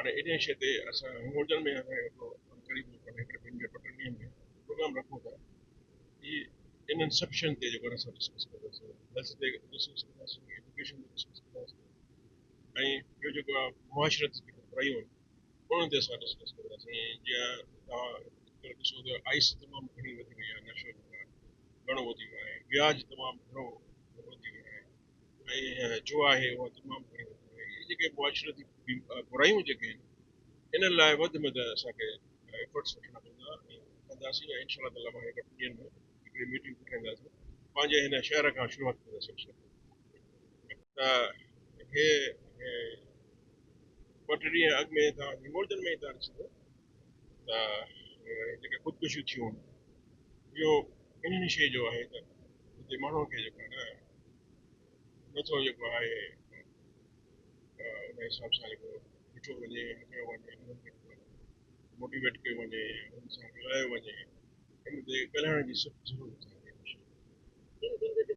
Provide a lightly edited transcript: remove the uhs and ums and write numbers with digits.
हाणे इन शइ ते असां हिंगोलजन में क़रीब हिकिड़े ॿिनि ॿ टे ॾींहंनि में प्रोग्राम रखूं था कि इन्हनि सभु शयुनि ते जेको आहे असां डिस्कस कंदासीं, हेल्थ ते डिस्कस कंदासीं, एजुकेशन ते डिस्कस कंदासीं, ऐं ॿियो जेको आहे मुआशरत जेको बुरायूं आहिनि उन्हनि ते असां डिस्कस कंदासीं। जीअं तव्हां ॾिसो त आइस तमामु घणी वधी वई आहे, नशो घणो वधी वियो आहे, व्याज तमामु घणो वधी वियो आहे, ऐं जो आहे उहा तमामु घणी वधी वई आहे। इहे जेके मुआशरती बुरायूं जेके आहिनि इन लाइ वधि में वधि असांखे एफर्ट्स वठणा पवंदा ऐं कंदासीं, ऐं इनशा ताला मां हिकु ॾींहंनि में हिकिड़ी मीटिंग रखाईंदासीं, पंहिंजे हिन शहर खां शुरूआत कंदासीं। त हे ॿ टे ॾींहं अॻु में तव्हां हिंगोलजन में ई तव्हां ॾिसंदो त जेके ख़ुदकुशियूं थियूं इहो इन्हनि शइ जो आहे त हिते माण्हुनि खे जेको आहे न नथो जेको आहे उन हिसाब सां जेको ॾिठो वञे, कयो वञे, मोटिवेट कयो वञे, हुन सां ॻाल्हायो वञे, हिन ते ॻाल्हाइण जी सख़्तु ज़रूरत